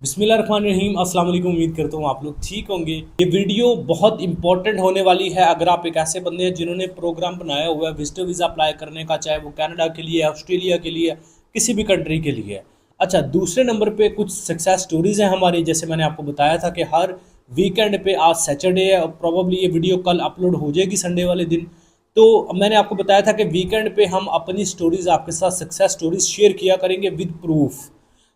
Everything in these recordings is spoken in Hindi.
बिस्मिल्लाहिर्रहमानिर्रहीम। अस्सलाम वालेकुम। उम्मीद करता हूँ आप लोग ठीक होंगे। ये वीडियो बहुत इंपॉर्टेंट होने वाली है अगर आप एक ऐसे बंदे हैं जिन्होंने प्रोग्राम बनाया हुआ है विजिटर वीज़ा अप्लाई करने का, चाहे वो कनाडा के लिए, ऑस्ट्रेलिया के लिए, किसी भी कंट्री के लिए। अच्छा, दूसरे नंबर पे कुछ सक्सेस स्टोरीज़ हैं हमारी। जैसे मैंने आपको बताया था कि हर वीकेंड पे, आज सैटरडे है और प्रॉब्ली ये वीडियो कल अपलोड हो जाएगी संडे वाले दिन। तो मैंने आपको बताया था कि वीकेंड पे हम अपनी स्टोरीज़ आपके साथ सक्सेस स्टोरीज़ शेयर किया करेंगे विद प्रूफ।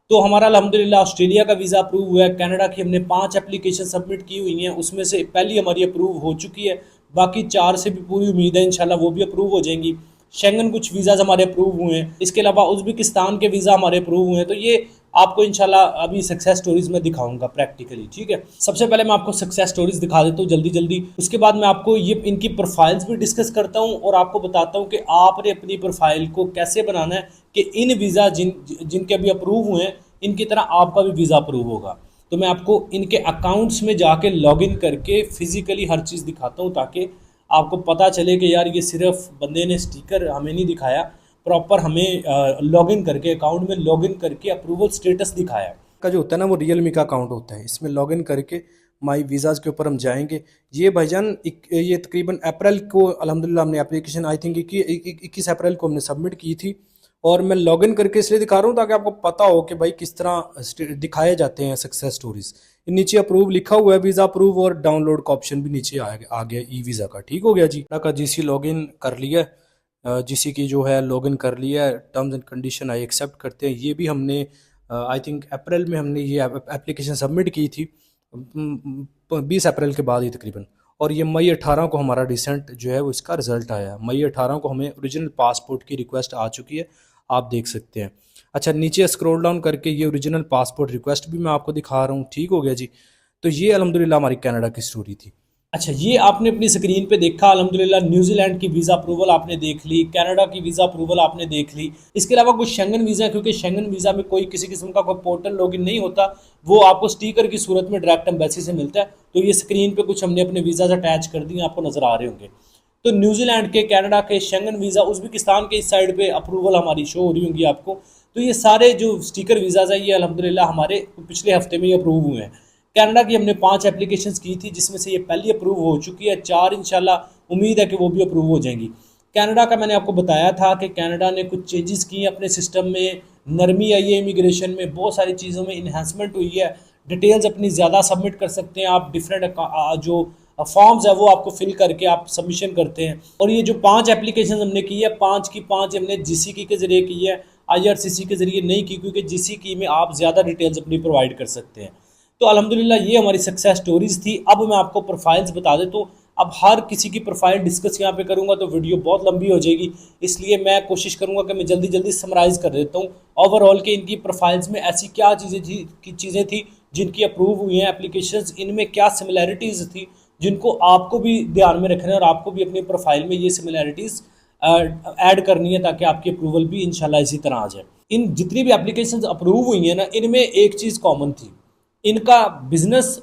तो हमारा अल्हम्दुलिल्लाह ऑस्ट्रेलिया का वीज़ा अप्रूव हुआ है। कनाडा की हमने 5 एप्लीकेशन सबमिट की हुई हैं, उसमें से पहली हमारी अप्रूव हो चुकी है। बाकी 4 से भी पूरी उम्मीद है इंशाल्लाह वो भी अप्रूव हो जाएंगी। शेंगन कुछ वीज़ाज़ हमारे अप्रूव हुए हैं, इसके अलावा उज़्बेकिस्तान के वीज़ा हमारे अप्रूव हुए हैं। तो ये आपको इंशाल्लाह अभी सक्सेस स्टोरीज में दिखाऊंगा प्रैक्टिकली, ठीक है। सबसे पहले मैं आपको सक्सेस स्टोरीज दिखा देता हूँ जल्दी जल्दी। उसके बाद मैं आपको ये इनकी प्रोफाइल्स भी डिस्कस करता हूँ और आपको बताता हूँ कि आपने अपनी प्रोफाइल को कैसे बनाना है कि इन वीज़ा जिनके अभी अप्रूव हुए हैं इनकी तरह आपका भी वीज़ा अप्रूव होगा। तो मैं आपको इनके अकाउंट्स में जाके लॉगिन करके फिजिकली हर चीज़ दिखाता हूँ ताकि आपको पता चले कि यार ये सिर्फ बंदे ने स्टिकर हमें नहीं दिखाया, प्रॉपर हमें लॉगिन करके अकाउंट में लॉगिन करके अप्रूवल स्टेटस दिखाया। का जो होता है ना वो रियलमी का अकाउंट होता है, इसमें लॉगिन करके माई वीज़ाज़ के ऊपर हम जाएंगे। ये भाईजान ये तकरीबन अप्रैल को अल्हम्दुलिल्लाह हमने एप्लीकेशन आई थिंक 21 अप्रैल को हमने सबमिट की थी। और मैं लॉगिन करके इसलिए दिखा रहा हूँ ताकि आपको पता हो कि भाई किस तरह दिखाए जाते हैं सक्सेस स्टोरीज। नीचे अप्रूव लिखा हुआ है, वीज़ा अप्रूव, और डाउनलोड का ऑप्शन भी नीचे आ गया ई वीज़ा का। ठीक हो गया जी का जीसी लॉगिन कर लिया, जीसी की जो है लॉगिन कर लिया है। Terms and condition I accept करते हैं। ये भी हमने आई थिंक अप्रैल में हमने ये एप्लीकेशन सबमिट की थी, 20 अप्रैल के बाद ही तकरीबन। और ये मई 18 को हमारा रिसेंट जो है वो इसका रिज़ल्ट आया। मई 18 को हमें ओरिजिनल पासपोर्ट की रिक्वेस्ट आ चुकी है, आप देख सकते हैं। अच्छा, नीचे स्क्रॉल डाउन करके ये ओरिजिनल पासपोर्ट रिक्वेस्ट भी मैं आपको दिखा रहा हूँ। ठीक हो गया जी। तो ये अल्हम्दुलिल्लाह हमारी कनाडा की स्टोरी थी। अच्छा, ये आपने अपनी स्क्रीन पे देखा अल्हम्दुलिल्लाह। न्यूजीलैंड की वीज़ा अप्रूवल आपने देख ली, कनाडा की वीज़ा अप्रूवल आपने देख ली। इसके अलावा कुछ शेंगन वीज़ा है, क्योंकि शेंगन वीज़ा में कोई किसी किस्म का कोई पोर्टल लॉगिन नहीं होता, वो आपको स्टिकर की सूरत में डायरेक्ट एम्बेसी से मिलता है। तो ये स्क्रीन पे कुछ हमने अपने वीज़ाज अटैच कर दिए, आपको नज़र आ रहे होंगे। तो न्यूजीलैंड के, कनाडा के, शेंगन वीज़ा, उज़्बेकिस्तान के इस साइड पे अप्रूवल हमारी शो हो रही होंगी आपको। तो ये सारे जो स्टिकर वीज़ाज़ है ये अल्हम्दुलिल्लाह हमारे पिछले हफ्ते में ही अप्रूव हुए हैं। कनाडा की हमने 5 एप्लीकेशंस की थी जिसमें से ये पहली अप्रूव हो चुकी है, 4 इंशाल्लाह उम्मीद है कि वो भी अप्रूव हो जाएंगी। कनाडा का मैंने आपको बताया था कि कनाडा ने कुछ चेंजेस किए अपने सिस्टम में, नरमी आई है इमिग्रेशन में, बहुत सारी चीज़ों में इन्हांसमेंट हुई है। डिटेल्स अपनी ज़्यादा सबमिट कर सकते हैं आप, डिफरेंट जो फॉर्म्स है वो आपको फिल करके आप सबमिशन करते हैं। और ये जो 5 एप्लीकेशन हमने की है, 5 की 5 हमने जीसीकी के ज़रिए की है, आईआरसीसी के ज़रिए नहीं की, क्योंकि जीसीकी में आप ज़्यादा डिटेल्स अपनी प्रोवाइड कर सकते हैं। तो अल्हम्दुलिल्लाह ये हमारी सक्सेस स्टोरीज़ थी। अब मैं आपको प्रोफाइल्स बता देता हूँ। अब हर किसी की प्रोफाइल डिस्कस यहाँ पे करूँगा तो वीडियो बहुत लंबी हो जाएगी, इसलिए मैं कोशिश करूँगा कि मैं जल्दी जल्दी समराइज़ कर देता हूँ ओवरऑल के इनकी प्रोफाइल्स में ऐसी क्या चीज़ें थी जिनकी अप्रूव हुई हैं एप्लीकेशंस, इनमें क्या सिमिलैरिटीज़ थी जिनको आपको भी ध्यान में रखना है और आपको भी अपनी प्रोफाइल में ये सिमिलैरिटीज़ ऐड करनी है ताकि आपकी अप्रूवल भी इंशाल्लाह इसी तरह आ जाए। इन जितनी भी एप्लीकेशंस अप्रूव हुई हैं ना, इनमें एक चीज़ कॉमन थी, इनका बिजनेस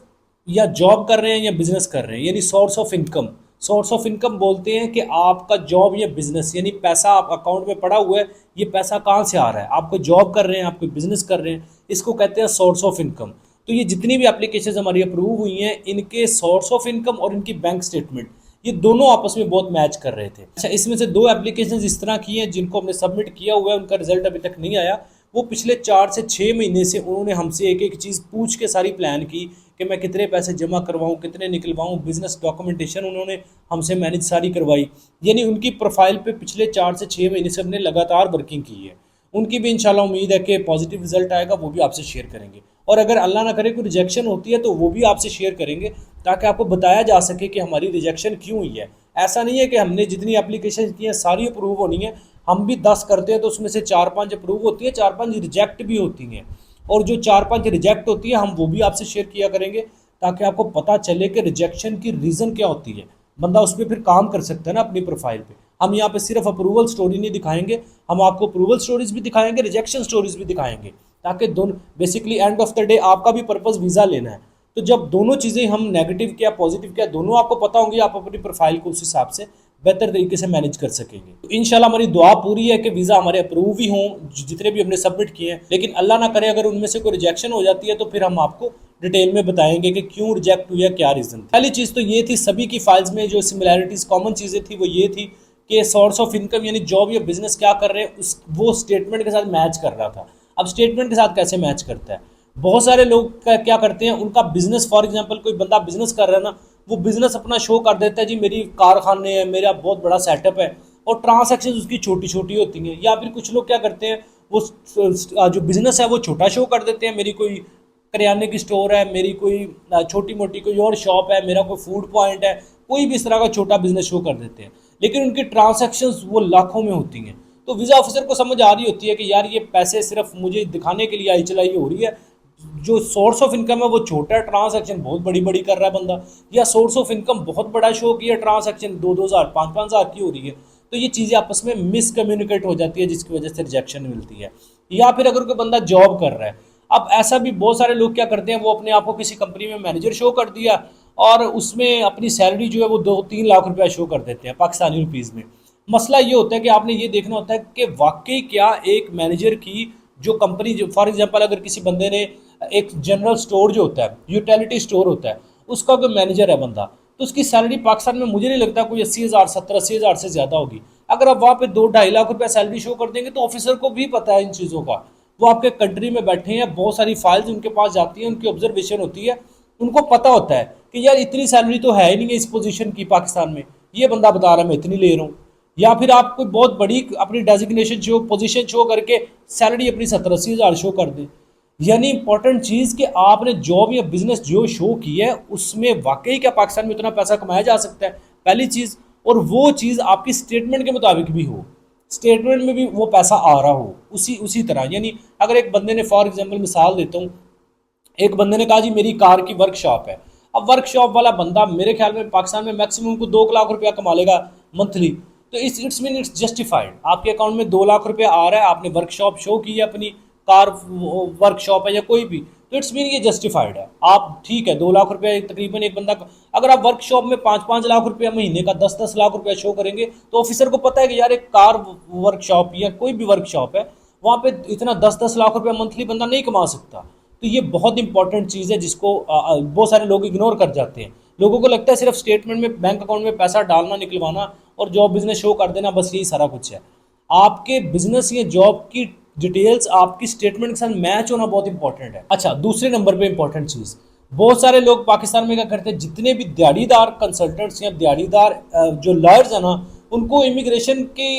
या जॉब कर रहे हैं या बिजनेस कर रहे हैं, यानी source of income. Source of income बोलते हैं कि आपका जॉब या बिजनेस, यानी पैसा आप अकाउंट में पड़ा हुआ है, ये पैसा कहाँ से आ रहा है, आपको जॉब कर रहे हैं, आप कोई बिजनेस कर रहे हैं, इसको कहते हैं सोर्स ऑफ इनकम। तो ये जितनी भी एप्लीकेशन हमारी अप्रूव हुई हैं, इनके सोर्स ऑफ इनकम और इनकी बैंक स्टेटमेंट ये दोनों आपस में बहुत मैच कर रहे थे। अच्छा, इसमें से 2 एप्लीकेशन इस तरह की हैं जिनको हमने सबमिट किया हुआ है, उनका रिजल्ट अभी तक नहीं आया। वो पिछले 4 से 6 महीने से उन्होंने हमसे एक एक चीज़ पूछ के सारी प्लान की कि मैं कितने पैसे जमा करवाऊँ, कितने निकलवाऊँ, बिजनेस डॉक्यूमेंटेशन उन्होंने हमसे मैनेज सारी करवाई। यानी उनकी प्रोफाइल पे पिछले 4 से 6 महीने से हमने लगातार वर्किंग की है। उनकी भी इंशाल्लाह उम्मीद है कि पॉजिटिव रिजल्ट आएगा, वो भी आपसे शेयर करेंगे। और अगर अल्लाह ना करे कोई रिजेक्शन होती है तो वो भी आपसे शेयर करेंगे ताकि आपको बताया जा सके कि हमारी रिजेक्शन क्यों हुई है। ऐसा नहीं है कि हमने जितनी एप्लीकेशन की हैं सारी अप्रूव होनी है, हम भी 10 करते हैं तो उसमें से 4-5 अप्रूव होती है, 4-5 रिजेक्ट भी होती हैं। और जो 4-5 रिजेक्ट होती है हम वो भी आपसे शेयर किया करेंगे ताकि आपको पता चले कि रिजेक्शन की रीज़न क्या होती है, बंदा उस पर फिर काम कर सकता है ना अपनी प्रोफाइल पे। हम यहाँ पे सिर्फ अप्रूवल स्टोरी नहीं दिखाएंगे, हम आपको अप्रूवल स्टोरीज भी दिखाएंगे, रिजेक्शन स्टोरीज भी दिखाएंगे, ताकि दोनों basically end of the day आपका भी पर्पज़ वीज़ा लेना है। तो जब दोनों चीज़ें हम नेगेटिव क्या पॉजिटिव क्या दोनों आपको पता होंगी, आप अपनी प्रोफाइल को उस हिसाब से बेहतर तरीके से मैनेज कर सकेंगे। तो इंशाल्लाह हमारी दुआ पूरी है कि वीज़ा हमारे अप्रूव ही हों जितने भी हमने सबमिट किए हैं, लेकिन अल्लाह ना करे अगर उनमें से कोई रिजेक्शन हो जाती है तो फिर हम आपको डिटेल में बताएंगे कि क्यों रिजेक्ट हुई है, क्या रीज़न। पहली चीज़ तो ये थी, सभी की फाइल्स में जो सिमिलैरिटीज़ कॉमन चीज़ें थी वो ये थी कि सोर्स ऑफ इनकम यानी जॉब या बिजनेस क्या कर रहे हैं उस वो स्टेटमेंट के साथ मैच कर रहा था। अब स्टेटमेंट के साथ कैसे मैच करता है, बहुत सारे लोग क्या करते हैं, उनका बिजनेस फॉर एग्जांपल कोई बंदा बिजनेस कर रहा है ना, वो बिजनेस अपना शो कर देता है, जी मेरी कारखाने है, मेरा बहुत बड़ा सेटअप है, और ट्रांसैक्शन उसकी छोटी छोटी होती हैं। या फिर कुछ लोग क्या करते हैं, वो जो बिजनेस है वो छोटा शो कर देते हैं, मेरी कोई करियाने की स्टोर है, मेरी कोई छोटी मोटी कोई और शॉप है, मेरा कोई फूड पॉइंट है, कोई भी इस तरह का छोटा बिजनेस शो कर देते हैं, लेकिन उनकी ट्रांसैक्शंस वो लाखों में होती हैं। तो वीज़ा ऑफिसर को समझ आ रही होती है कि यार ये पैसे सिर्फ मुझे दिखाने के लिए आई चलाई हो रही है, जो सोर्स ऑफ इनकम है वो छोटा है, ट्रांसैक्शन बहुत बड़ी बड़ी कर रहा है बंदा, या सोर्स ऑफ इनकम बहुत बड़ा शो किया, ट्रांसैक्शन 2-2 हज़ार 5-5 हज़ार की हो रही है। तो ये चीज़ें आपस में मिसकम्युनिकेट हो जाती है जिसकी वजह से रिजेक्शन मिलती है। या फिर अगर कोई बंदा जॉब कर रहा है, अब ऐसा भी बहुत सारे लोग क्या करते हैं, वो अपने आप को किसी कंपनी में मैनेजर शो कर दिया और उसमें अपनी सैलरी जो है वो 2-3 लाख रुपया शो कर देते हैं पाकिस्तानी रुपीज़ में। मसला ये होता है कि आपने ये देखना होता है कि वाकई क्या एक मैनेजर की जो कंपनी, जो फॉर एग्जांपल अगर किसी बंदे ने एक जनरल स्टोर जो होता है, यूटिलिटी स्टोर होता है, उसका कोई मैनेजर है बंदा, तो उसकी सैलरी पाकिस्तान में मुझे नहीं लगता कोई 80 हज़ार 70-80 हज़ार से ज़्यादा होगी। अगर आप वहाँ पे 2-2.5 लाख रुपया सैलरी शो कर देंगे तो ऑफिसर को भी पता है इन चीज़ों का, वो आपके कंट्री में बैठे हैं, बहुत सारी फाइल्स उनके पास जाती हैं, उनकी ऑब्जर्वेशन होती है, उनको पता होता है कि यार इतनी सैलरी तो है ही नहीं है इस पोजीशन की पाकिस्तान में, ये बंदा बता रहा है मैं इतनी ले रहा हूँ। या फिर आप कोई बहुत बड़ी अपनी डेजिग्नेशन शो, पोजीशन शो करके सैलरी अपनी 70-80 हज़ार शो कर दें। यानी इंपॉर्टेंट चीज़ कि आपने जॉब या बिजनेस जो शो की है उसमें वाकई क्या पाकिस्तान में इतना पैसा कमाया जा सकता है, पहली चीज़, और वो चीज़ आपकी स्टेटमेंट के मुताबिक भी हो, स्टेटमेंट में भी वो पैसा आ रहा हो उसी उसी तरह। यानी अगर एक बंदे ने, फॉर एग्जांपल मिसाल देता हूँ, एक बंदे ने कहा जी मेरी कार की वर्कशॉप है, अब वर्कशॉप वाला बंदा मेरे ख्याल में पाकिस्तान में मैक्सिमम को 2 लाख रुपया कमा लेगा मंथली, तो इट्स मीन इट्स जस्टिफाइड, आपके अकाउंट में 2 लाख रुपया आ रहा है, आपने वर्कशॉप शो की है अपनी, कार वर्कशॉप है या कोई भी, तो इट्स मीन ये जस्टिफाइड है, आप ठीक है 2 लाख रुपया तकरीबन एक बंदा अगर आप वर्कशॉप में 5-5 लाख रुपया महीने का 10-10 लाख रुपया शो करेंगे तो ऑफिसर को पता है कि यार एक कार वर्कशॉप या कोई भी वर्कशॉप है वहाँ पे इतना 10-10 लाख रुपया मंथली बंदा नहीं कमा सकता। तो ये बहुत इंपॉर्टेंट चीज़ है जिसको बहुत सारे लोग इग्नोर कर जाते हैं। लोगों को लगता है सिर्फ स्टेटमेंट में बैंक अकाउंट में पैसा डालना निकलवाना और जॉब बिजनेस शो कर देना, बस यही सारा कुछ है। आपके बिजनेस या जॉब की डिटेल्स आपकी स्टेटमेंट के साथ मैच होना बहुत इंपॉर्टेंट है। अच्छा, दूसरे नंबर पे इंपॉर्टेंट चीज़, बहुत सारे लोग पाकिस्तान में क्या करते हैं, जितने भी दिहाड़ीदार कंसल्टेंट्स या दिहाड़ीदार जो लॉयर्स हैं ना, उनको इमिग्रेशन के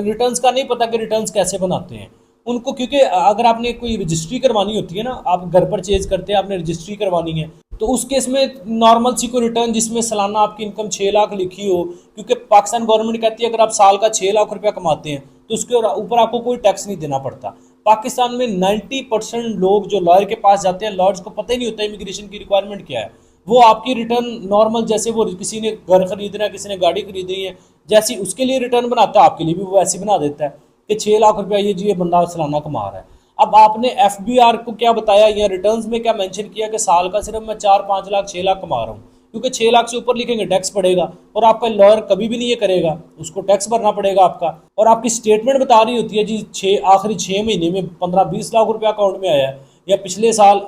रिटर्न्स का नहीं पता कि रिटर्न्स कैसे बनाते हैं उनको, क्योंकि अगर आपने कोई रजिस्ट्री करवानी होती है ना, आप घर परचेज करते हैं, आपने रजिस्ट्री करवानी है, तो उस केस में नॉर्मल सी को रिटर्न जिसमें सालाना आपकी इनकम 6 लाख लिखी हो, क्योंकि पाकिस्तान गवर्नमेंट कहती है अगर आप साल का 6 लाख रुपया कमाते हैं तो उसके ऊपर आपको कोई टैक्स नहीं देना पड़ता। पाकिस्तान में 90% लोग जो लॉयर के पास जाते हैं, लॉयर्स को पता ही नहीं होता इमिग्रेशन की रिक्वायरमेंट क्या है, वो आपकी रिटर्न नॉर्मल जैसे वो किसी ने घर खरीदना है, किसी ने गाड़ी खरीदनी है, जैसी उसके लिए रिटर्न बनाता है आपके लिए भी वो ऐसे बना देता है कि 6 लाख रुपया ये जी ये बंदा सालाना कमा रहा है। अब आपने FBR को क्या बताया या रिटर्न्स में क्या मेंशन किया कि साल का सिर्फ मैं 4-5 लाख 6 लाख कमा रहा हूँ, क्योंकि 6 लाख से ऊपर लिखेंगे टैक्स पड़ेगा और आपका लॉयर कभी भी नहीं ये करेगा, उसको टैक्स भरना पड़ेगा आपका। और आपकी स्टेटमेंट बता रही होती है जी आखिरी 6 महीने में 15-20 लाख रुपया अकाउंट में आया है, या पिछले साल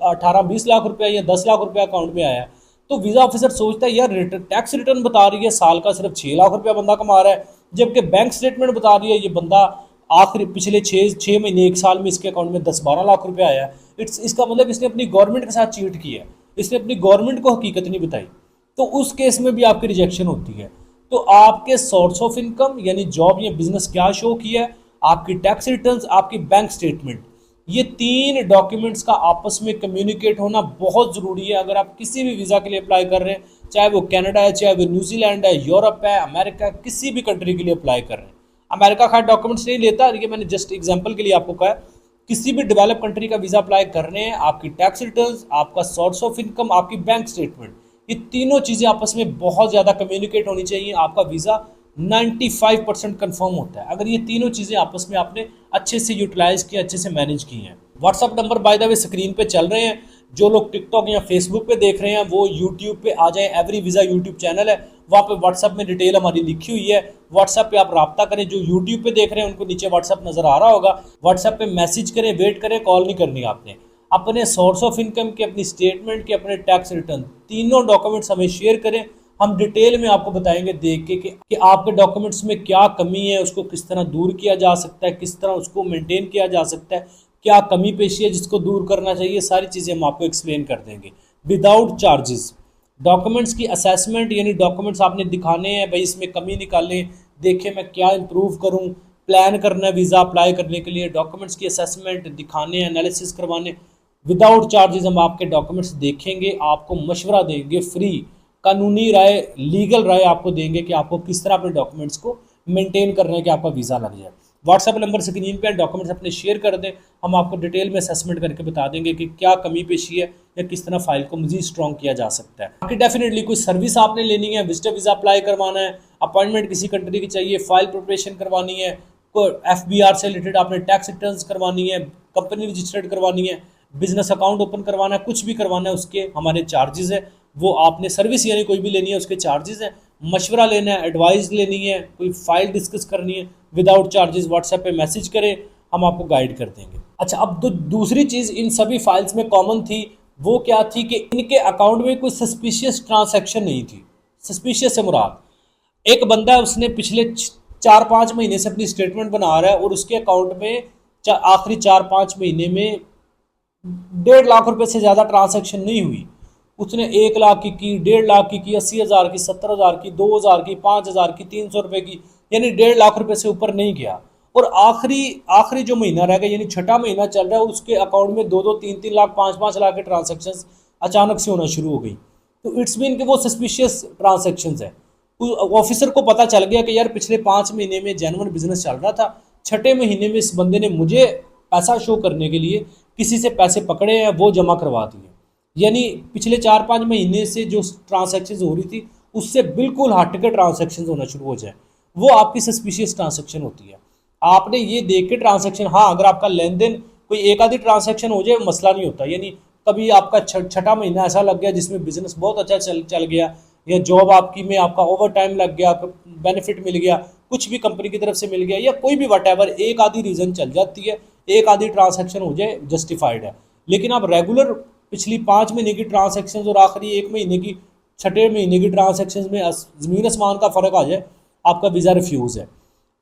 18-20 लाख रुपया या 10 लाख रुपया अकाउंट में आया है, तो वीज़ा ऑफिसर सोचता है यार टैक्स रिटर्न बता रही है साल का सिर्फ 6 लाख रुपया बंदा कमा रहा है, जबकि बैंक स्टेटमेंट बता रही है ये बंदा आखिरी पिछले 6 महीने 1 साल में इसके अकाउंट में 10-12 लाख रुपया आया है। इसका मतलब इसने अपनी गवर्नमेंट के साथ चीट किया है, इसने अपनी गवर्नमेंट को हकीकत नहीं बताई, तो उस केस में भी आपकी रिजेक्शन होती है। तो आपके सोर्स ऑफ इनकम यानी जॉब या बिजनेस क्या शो किया है, आपकी टैक्स रिटर्न्स, आपकी बैंक स्टेटमेंट, ये 3 डॉक्यूमेंट्स का आपस में कम्युनिकेट होना बहुत ज़रूरी है अगर आप किसी भी वीज़ा के लिए अप्लाई कर रहे हैं, चाहे वो कनाडा है, चाहे वो न्यूजीलैंड है, यूरोप है, अमेरिका, किसी भी कंट्री के लिए अप्लाई कर रहे हैं। अमेरिका खैर डॉक्यूमेंट्स नहीं लेता, ये मैंने जस्ट एग्जांपल के लिए आपको कहा। किसी भी डेवलप कंट्री का वीज़ा अप्लाई करने हैं, आपकी टैक्स रिटर्न्स, आपका सोर्स ऑफ इनकम, आपकी बैंक स्टेटमेंट, ये तीनों चीज़ें आपस में बहुत ज़्यादा कम्युनिकेट होनी चाहिए, आपका वीज़ा 95% कन्फर्म होता है अगर ये तीनों चीज़ें आपस में आपने अच्छे से यूटिलाइज किया, अच्छे से मैनेज की हैं। WhatsApp number by the way screen पे चल रहे हैं, जो लोग टिकटॉक या फेसबुक पे देख रहे हैं वो यूट्यूब पे आ जाएं, एवरी वीज़ा यूट्यूब चैनल है, वहाँ पे व्हाट्सएप में डिटेल हमारी लिखी हुई है, व्हाट्सएप पे आप रब्ता करें। जो यूट्यूब पे देख रहे हैं उनको नीचे व्हाट्सएप नज़र आ रहा होगा, व्हाट्सएप पे मैसेज करें, वेट करें, कॉल नहीं करनी आपने। अपने सोर्स ऑफ इनकम के, अपनी स्टेटमेंट के, अपने टैक्स रिटर्न, तीनों डॉक्यूमेंट्स हमें शेयर करें। हम डिटेल में आपको बताएंगे देख के कि आपके डॉक्यूमेंट्स में क्या कमी है, उसको किस तरह दूर किया जा सकता है, किस तरह उसको मेंटेन किया जा सकता है, क्या कमी पेशी है जिसको दूर करना चाहिए, सारी चीज़ें हम आपको एक्सप्लेन कर देंगे विदाउट चार्जेस। डॉक्यूमेंट्स की असेसमेंट, यानी डॉक्यूमेंट्स आपने दिखाने हैं, भाई इसमें कमी निकालें, देखें मैं क्या इंप्रूव करूं, प्लान करना है वीज़ा अप्लाई करने के लिए, डॉक्यूमेंट्स की असेसमेंट दिखाने, एनालिसिस करवाने, विदाउट चार्जेस हम आपके डॉक्यूमेंट्स देखेंगे, आपको मशवरा देंगे, फ्री कानूनी राय, लीगल राय आपको देंगे कि आपको किस तरह अपने डॉक्यूमेंट्स को मेंटेन करना है कि आपका वीज़ा लग जाए। व्हाट्सएप नंबर स्क्रीन पे डॉक्यूमेंट्स अपने शेयर कर दें, हम आपको डिटेल में असेसमेंट करके बता देंगे कि क्या कमी पेशी है या किस तरह फाइल को मजीद स्ट्रॉन्ग किया जा सकता है। बाकी डेफिनेटली कोई सर्विस आपने लेनी है, विजिटर वीज़ा अप्लाई करवाना है, अपॉइंटमेंट किसी कंट्री की चाहिए, फाइल प्रिपरेशन करवानी है, कोई FBR से रिलेटेड आपने टैक्स रिटर्न करवानी है, कंपनी रजिस्टर्ड करवानी है, बिजनेस अकाउंट ओपन करवाना है, कुछ भी करवाना है, उसके हमारे चार्जेस है। वो आपने सर्विस यानी कोई भी लेनी है उसके चार्जेस हैं। मशवरा लेना है, एडवाइस लेनी है, कोई फाइल डिस्कस करनी है, विदाउट चार्जेस व्हाट्सएप पे मैसेज करें, हम आपको गाइड कर देंगे। अच्छा, अब दूसरी चीज़ इन सभी फाइल्स में कॉमन थी, वो क्या थी कि इनके अकाउंट में कोई सस्पिशियस ट्रांसैक्शन नहीं थी। सस्पिशियस से मुराद एक बंदा है, उसने पिछले 4-5 महीने से अपनी स्टेटमेंट बना रहा है और उसके अकाउंट में आखिरी 4-5 महीने में 1.5 लाख रुपए से ज़्यादा ट्रांसैक्शन नहीं हुई। उसने 1 लाख की 1.5 लाख की 80,000 की, 70,000 की, 2,000 की, 5,000 की, 300 रुपये की, यानी 1.5 लाख रुपए से ऊपर नहीं गया। और आखिरी जो महीना रह गया, यानी छठा महीना चल रहा है, उसके अकाउंट में 2-2, 3-3 लाख, 5-5 लाख के ट्रांजेक्शन अचानक से होना शुरू हो गई। तो इट्स मीन कि वो सस्पिशियस ट्रांजेक्शन है। ऑफिसर को पता चल गया कि यार पिछले 5 महीने में जेन्युइन बिजनेस चल रहा था, छठे महीने में इस बंदे ने मुझे पैसा शो करने के लिए किसी से पैसे पकड़े हैं, वो जमा करवा दिए। यानी पिछले 4-5 महीने से जो ट्रांजैक्शन हो रही थी उससे बिल्कुल हट के ट्रांजैक्शन होना शुरू हो जाए, वो आपकी सस्पिशियस ट्रांजैक्शन होती है। आपने ये देख के ट्रांजैक्शन, हाँ अगर आपका लेन देन कोई एक आधी ट्रांजैक्शन हो जाए मसला नहीं होता, यानी कभी आपका छठा महीना ऐसा लग गया जिसमें बिजनेस बहुत अच्छा चल गया, या जॉब आपकी में आपका ओवर टाइम लग गया, बेनिफिट मिल गया, कुछ भी कंपनी की तरफ से मिल गया, या कोई भी वट एक आधी रीज़न चल जाती है, एक आधी ट्रांजैक्शन हो जाए जस्टिफाइड है। लेकिन आप रेगुलर पिछली 5 महीने की ट्रांजैक्शन और आखिरी 1 महीने की, छठे महीने की ट्रांजैक्शन में ज़मीन आसमान का फ़र्क आ जाए, आपका वीज़ा रिफ्यूज़ है।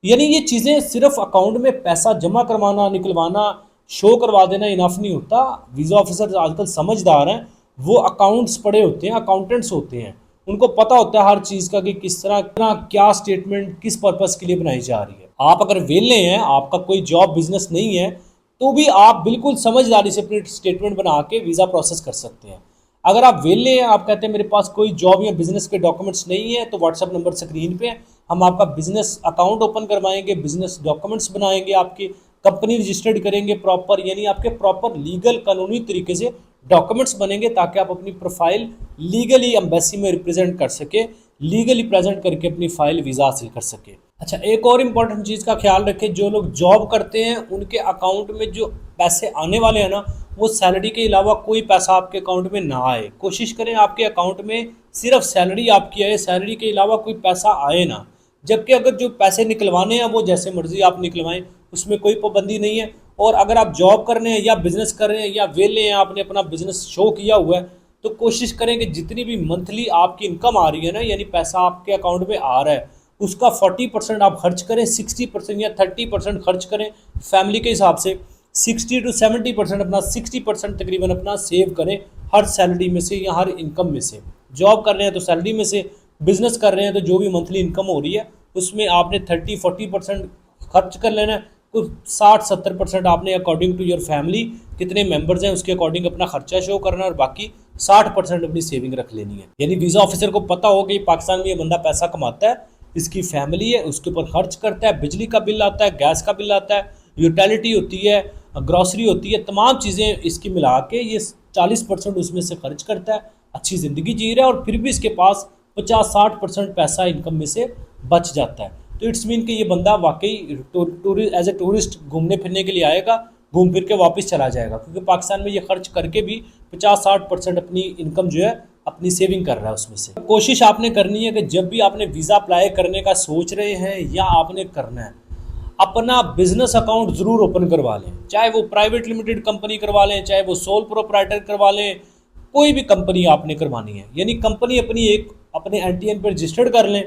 यानी ये चीज़ें सिर्फ अकाउंट में पैसा जमा करवाना, निकलवाना, शो करवा देना इनफ नहीं होता। वीज़ा ऑफिसर आजकल समझदार हैं, वो अकाउंट्स पढ़े होते हैं, अकाउंटेंट्स होते हैं, उनको पता होता है हर चीज़ का कि किस तरह क्या स्टेटमेंट किस पर्पज़ के लिए बनाई जा रही है। आप अगर वेले हैं, आपका कोई जॉब बिजनेस नहीं है, तो भी आप बिल्कुल समझदारी से अपनी स्टेटमेंट बना के वीज़ा प्रोसेस कर सकते हैं। अगर आप वेले हैं, आप कहते हैं मेरे पास कोई जॉब या बिजनेस के डॉक्यूमेंट्स नहीं है, तो व्हाट्सएप नंबर स्क्रीन पे है, हम आपका बिजनेस अकाउंट ओपन करवाएंगे, बिजनेस डॉक्यूमेंट्स बनाएंगे, आपकी कंपनी रजिस्टर्ड करेंगे प्रॉपर, यानी आपके प्रॉपर लीगल कानूनी तरीके से डॉक्यूमेंट्स बनेंगे ताकि आप अपनी प्रोफाइल लीगली एम्बेसी में रिप्रेजेंट कर सके, लीगली प्रेजेंट करके अपनी फाइल वीज़ा हासिल कर सके। अच्छा, एक और इम्पॉर्टेंट चीज़ का ख्याल रखें, जो लोग जॉब करते हैं उनके अकाउंट में जो पैसे आने वाले हैं ना, वो सैलरी के अलावा कोई पैसा आपके अकाउंट में ना आए। कोशिश करें आपके अकाउंट में सिर्फ सैलरी आपकी आए, सैलरी के अलावा कोई पैसा आए ना। जबकि अगर जो पैसे निकलवाने हैं वो जैसे मर्जी आप निकलवाएं, उसमें कोई पाबंदी नहीं है। और अगर आप जॉब कर रहे हैं या बिजनेस कर रहे हैं या वेले हैं, आपने अपना बिजनेस शो किया हुआ है, तो कोशिश करें कि जितनी भी मंथली आपकी इनकम आ रही है ना, यानी पैसा आपके अकाउंट में आ रहा है, उसका 40% आप खर्च करें, 60% या 30% खर्च करें फैमिली के हिसाब से, 60 to 70% अपना 60% तकरीबन अपना सेव करें हर सैलरी में से या हर इनकम में से। जॉब कर रहे हैं तो सैलरी में से, बिजनेस कर रहे हैं तो जो भी मंथली इनकम हो रही है उसमें आपने 30-40% खर्च कर लेना है, तो 60-70% आपने अकॉर्डिंग टू योर फैमिली कितने मेंबर्स हैं उसके अकॉर्डिंग अपना खर्चा शो करना है, और बाकी 60% अपनी सेविंग रख लेनी है। यानी वीज़ा ऑफिसर को पता हो कि पाकिस्तान में ये बंदा पैसा कमाता है, इसकी फैमिली है, उसके ऊपर खर्च करता है, बिजली का बिल आता है, गैस का बिल आता है, यूटिलिटी होती है, ग्रॉसरी होती है, तमाम चीज़ें इसकी मिला के ये 40% उसमें से खर्च करता है, अच्छी ज़िंदगी जी रहा है, और फिर भी इसके पास 50-60% पैसा इनकम में से बच जाता है। तो इट्स मीन कि ये बंदा वाकई एज ए टूरिस्ट घूमने फिरने के लिए आएगा, घूम फिर के वापस चला जाएगा, क्योंकि पाकिस्तान में ये खर्च करके भी 50-60% अपनी इनकम जो है अपनी सेविंग कर रहा है उसमें से। कोशिश आपने करनी है कि जब भी आपने वीज़ा अप्लाई करने का सोच रहे हैं या आपने करना है, अपना बिजनेस अकाउंट ज़रूर ओपन करवा लें, चाहे वो प्राइवेट लिमिटेड कंपनी करवा लें, चाहे वो सोल प्रोप्राइटर करवा लें, कोई भी कंपनी आपने करवानी है, यानी कंपनी अपनी एक अपने एनटीएन पर रजिस्टर्ड कर लें।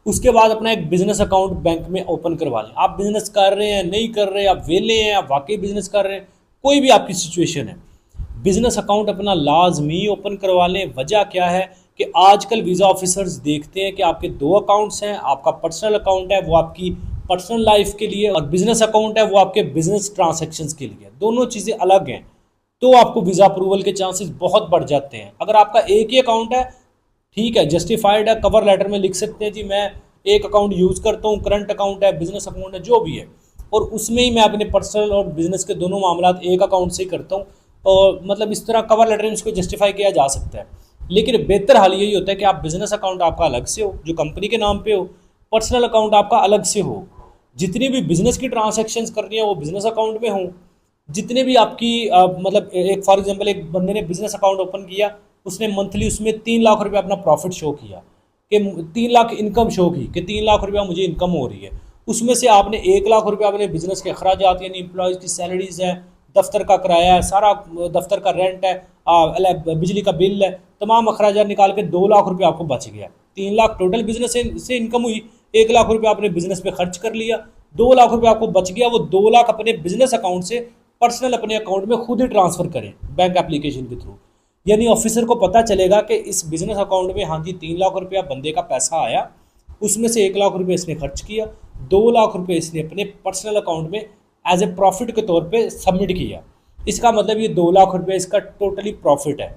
उसके बाद अपना एक बिजनेस अकाउंट बैंक में ओपन करवा लें। आप बिजनेस कर रहे हैं, नहीं कर रहे, आप वेले हैं, आप वाकई बिजनेस कर रहे हैं, कोई भी आपकी सिचुएशन है, बिजनेस अकाउंट अपना लाजमी ओपन करवा लें। वजह क्या है कि आजकल वीज़ा ऑफिसर्स देखते हैं कि आपके दो अकाउंट्स हैं, आपका पर्सनल अकाउंट है वो आपकी पर्सनल लाइफ के लिए, और बिजनेस अकाउंट है वो आपके बिजनेस ट्रांजैक्शंस के लिए, दोनों चीज़ें अलग हैं। तो आपको वीज़ा अप्रूवल के चांसेस बहुत बढ़ जाते हैं। अगर आपका एक ही अकाउंट है, ठीक है, जस्टिफाइड है, कवर लेटर में लिख सकते हैं जी मैं एक अकाउंट यूज़ करता हूँ, करंट अकाउंट है, बिजनेस अकाउंट है, जो भी है, और उसमें ही मैं अपने पर्सनल और बिजनेस के दोनों मामला एक अकाउंट से ही करता हूँ, और मतलब इस तरह कवर लेटर में इसको जस्टिफाई किया जा सकता है। लेकिन बेहतर हाल यही होता है कि आप बिजनेस अकाउंट आपका अलग से हो जो कंपनी के नाम पे हो, पर्सनल अकाउंट आपका अलग से हो, जितनी भी बिजनेस की ट्रांजैक्शंस करनी है वो बिजनेस अकाउंट में हो, जितने भी आपकी मतलब एक फॉर एग्जांपल एक बंदे ने बिजनेस अकाउंट ओपन किया, उसने मंथली उसमें 3 लाख रुपये अपना प्रॉफिट शो किया कि 3 लाख इनकम शो की कि 3 लाख रुपया मुझे इनकम हो रही है, उसमें से आपने 1 लाख रुपया अपने बिजनेस के अखराजात यानी एम्प्लॉयज़ की सैलरीज है, दफ्तर का किराया है, सारा दफ्तर का रेंट है, बिजली का बिल है, तमाम अखराजात निकाल के 2 लाख रुपये आपको बच गया। 3 लाख टोटल बिजनेस से इनकम हुई, 1 लाख रुपये आपने बिजनेस पे खर्च कर लिया, 2 लाख रुपये आपको बच गया। वो 2 लाख अपने बिजनेस अकाउंट से पर्सनल अपने अकाउंट में खुद ही ट्रांसफ़र करें बैंक एप्लीकेशन के थ्रू, यानी ऑफिसर को पता चलेगा कि इस बिजनेस अकाउंट में हाँ जी 3 लाख रुपया बंदे का पैसा आया, उसमें से 1 लाख रुपये इसने खर्च किया, 2 लाख रुपये इसने अपने पर्सनल अकाउंट में एज ए प्रॉफिट के तौर पे सबमिट किया। इसका मतलब ये 2 लाख रुपये इसका टोटली प्रॉफिट है,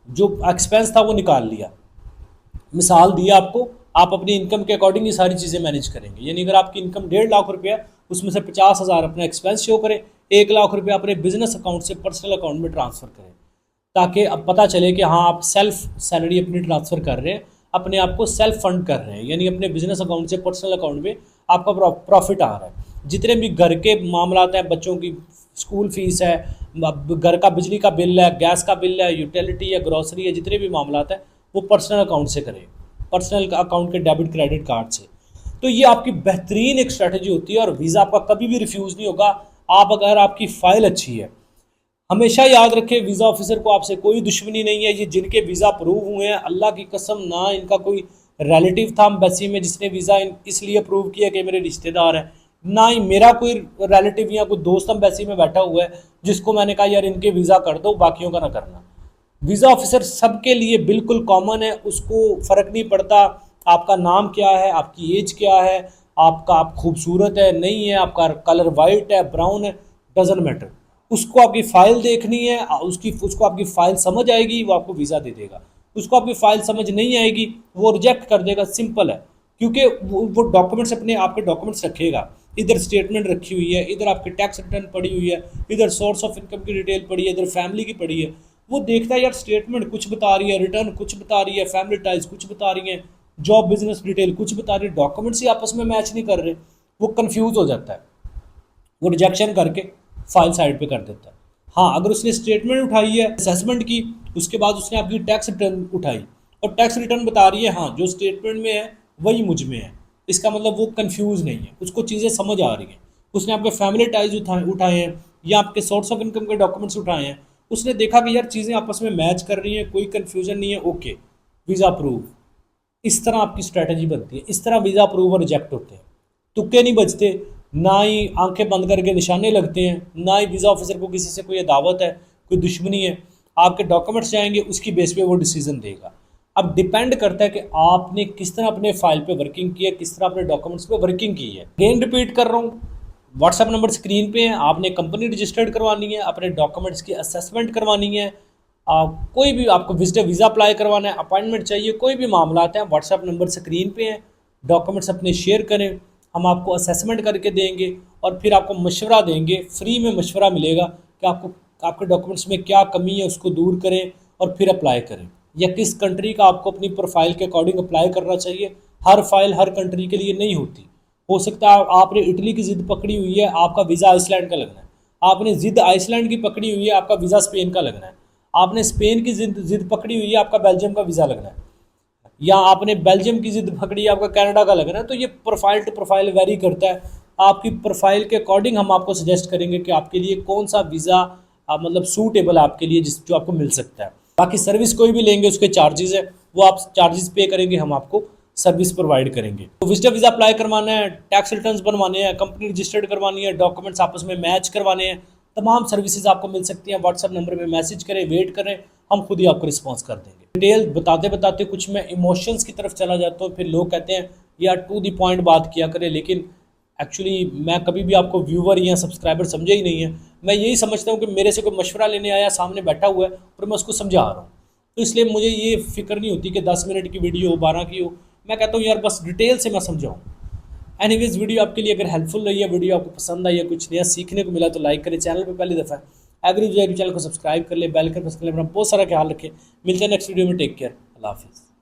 जो एक्सपेंस था वो निकाल लिया। मिसाल दिया आपको, आप अपनी इनकम के अकॉर्डिंग ये सारी चीज़ें मैनेज करेंगे, यानी अगर आपकी इनकम 1.5 लाख रुपया, उसमें से 50,000 अपना एक्सपेंस शो करें, 1 लाख रुपया अपने बिजनेस अकाउंट से पर्सनल अकाउंट में ट्रांसफ़र करें, ताकि अब पता चले कि हाँ आप सेल्फ सैलरी अपनी ट्रांसफ़र कर रहे हैं, अपने आप को सेल्फ फंड कर रहे हैं, यानी अपने बिजनेस अकाउंट से पर्सनल अकाउंट में आपका प्रॉफिट आ रहा है। जितने भी घर के मामला हैं, बच्चों की स्कूल फीस है, घर का बिजली का बिल है, गैस का बिल है, यूटिलिटी है, ग्रॉसरी है, जितने भी मामला हैं वो पर्सनल अकाउंट से करें, पर्सनल अकाउंट के डेबिट क्रेडिट कार्ड से। तो ये आपकी बेहतरीन एक स्ट्रैटेजी होती है, और वीज़ा आपका कभी भी रिफ्यूज़ नहीं होगा आप अगर आपकी फ़ाइल अच्छी है। हमेशा याद रखें, वीज़ा ऑफिसर को आपसे कोई दुश्मनी नहीं है। ये जिनके वीज़ा अप्रूव हुए हैं, अल्लाह की कसम, ना इनका कोई रिलेटिव था एम्बेसी में जिसने वीज़ा इसलिए अप्रूव किया कि मेरे रिश्तेदार हैं, ना ही मेरा कोई रिलेटिव या कोई दोस्त एम्बेसी में बैठा हुआ है जिसको मैंने कहा यार इनके वीज़ा कर दो, बाकियों का ना करना। वीज़ा ऑफिसर सबके लिए बिल्कुल कॉमन है, उसको फ़र्क नहीं पड़ता आपका नाम क्या है, आपकी एज क्या है, आप खूबसूरत है नहीं है, आपका कलर वाइट है ब्राउन है, डजेंट मैटर। उसको आपकी फ़ाइल देखनी है, उसको आपकी फ़ाइल समझ आएगी वो आपको वीज़ा दे देगा, उसको आपकी फ़ाइल समझ नहीं आएगी वो रिजेक्ट कर देगा, सिंपल है। क्योंकि वो डॉक्यूमेंट्स अपने आपके डॉक्यूमेंट्स रखेगा, इधर स्टेटमेंट रखी हुई है, इधर आपकी टैक्स रिटर्न पड़ी हुई है, इधर सोर्स ऑफ इनकम की डिटेल पड़ी है, इधर फैमिली की पड़ी है। वो देखता है यार स्टेटमेंट कुछ बता रही है, रिटर्न कुछ बता रही है, फैमिली टाइज कुछ बता रही है, जॉब बिजनेस डिटेल कुछ बता रही है, डॉक्यूमेंट्स ही आपस में मैच नहीं कर रहे, वो कंफ्यूज हो जाता है, वो रिजेक्शन करके फाइल साइड पे कर देता है। हाँ, अगर उसने स्टेटमेंट उठाई है असेसमेंट की, उसके बाद उसने आपकी टैक्स रिटर्न उठाई और टैक्स रिटर्न बता रही है हाँ जो स्टेटमेंट में है वही मुझ में है, इसका मतलब वो कंफ्यूज नहीं है, उसको चीज़ें समझ आ रही हैं। उसने आपके फैमिली टाइज उठाए हैं या आपके सोर्स ऑफ इनकम के डॉक्यूमेंट्स उठाए हैं, उसने देखा कि यार चीज़ें आपस में मैच कर रही हैं, कोई कन्फ्यूजन नहीं है, ओके वीज़ा अप्रूव। इस तरह आपकी स्ट्रैटेजी बनती है, इस तरह वीज़ा अप्रूव और रिजेक्ट होते हैं। तुक्के नहीं बचते, ना ही आंखें बंद करके निशाने लगते हैं, ना ही वीज़ा ऑफिसर को किसी से कोई अदावत है, कोई दुश्मनी है। आपके डॉक्यूमेंट्स जाएंगे, उसकी बेस पे वो डिसीजन देगा। अब डिपेंड करता है कि आपने किस तरह अपने फाइल पे वर्किंग की है, किस तरह अपने डॉक्यूमेंट्स पे वर्किंग की है। अगेन रिपीट कर रहा हूँ, व्हाट्सएप नंबर स्क्रीन पे है, आपने कंपनी रजिस्टर्ड करवानी है, अपने डॉक्यूमेंट्स की असेसमेंट करवानी है, कोई भी आपको विजिटर वीज़ा अप्लाई करवाना है, अपॉइंटमेंट चाहिए, कोई भी मामला है, व्हाट्सएप नंबर स्क्रीन पे है, डॉक्यूमेंट्स अपने शेयर करें, हम आपको असेसमेंट करके देंगे और फिर आपको मशवरा देंगे, फ्री में मशवरा मिलेगा कि आपके डॉक्यूमेंट्स में क्या कमी है उसको दूर करें और फिर अप्लाई करें, या किस कंट्री का आपको अपनी प्रोफाइल के अकॉर्डिंग अप्लाई करना चाहिए। हर फाइल हर कंट्री के लिए नहीं होती, हो सकता है आपने इटली की ज़िद पकड़ी हुई है, आपका वीज़ा आइसलैंड का लगना है, आपने जिद आइसलैंड की पकड़ी हुई है, आपका वीज़ा स्पेन का लगना है। आपने स्पेन की जिद पकड़ी हुई है, आपका बेल्जियम का वीज़ा लगना है। या आपने बेल्जियम की जिद पकड़ी है, आपका कनाडा का लगना है। तो ये प्रोफाइल टू प्रोफाइल वेरी करता है। आपकी प्रोफाइल के अकॉर्डिंग हम आपको सजेस्ट करेंगे कि आपके लिए कौन सा वीज़ा मतलब सूटेबल है आपके लिए, जो आपको मिल सकता है। बाकी सर्विस कोई भी लेंगे उसके चार्जेस है, वो आप चार्जेस पे करेंगे, हम आपको सर्विस प्रोवाइड करेंगे। तो विजिटर वीज़ा अप्लाई करवाना है, टैक्स रिटर्न्स बनवाने हैं, कंपनी रजिस्टर्ड करवानी है, डॉक्यूमेंट्स आपस में मैच करवाने हैं, तमाम सर्विसेज आपको मिल सकती हैं। व्हाट्सएप नंबर पे मैसेज करें, वेट करें, हम खुद ही आपको रिस्पॉन्स कर देंगे। डिटेल बताते बताते कुछ मैं इमोशंस की तरफ चला जाता हूँ, फिर लोग कहते हैं यार टू द पॉइंट बात किया करें, लेकिन एक्चुअली मैं कभी भी आपको व्यूवर या सब्सक्राइबर समझा ही नहीं है। मैं यही समझता हूँ कि मेरे से कोई मशवरा लेने आया, सामने बैठा हुआ है और मैं उसको समझा रहा हूँ। तो इसलिए मुझे ये फिक्र नहीं होती कि 10 मिनट की वीडियो हो, 12 की हो। मैं कहता हूँ यार बस डिटेल से मैं समझाऊँ। एनीवेज, वीडियो आपके लिए अगर हेल्पफुल रही है, वीडियो आपको पसंद आई है, कुछ नया सीखने को मिला तो लाइक करें, चैनल पे पहली दफ़ा एग्री चैनल को सब्सक्राइब कर ले, बेल कर प्रेस कर ले, अपना बहुत सारा ख्याल रखें। मिलते हैं नेक्स्ट वीडियो में, टेक केयर, अल्लाह हाफिज़।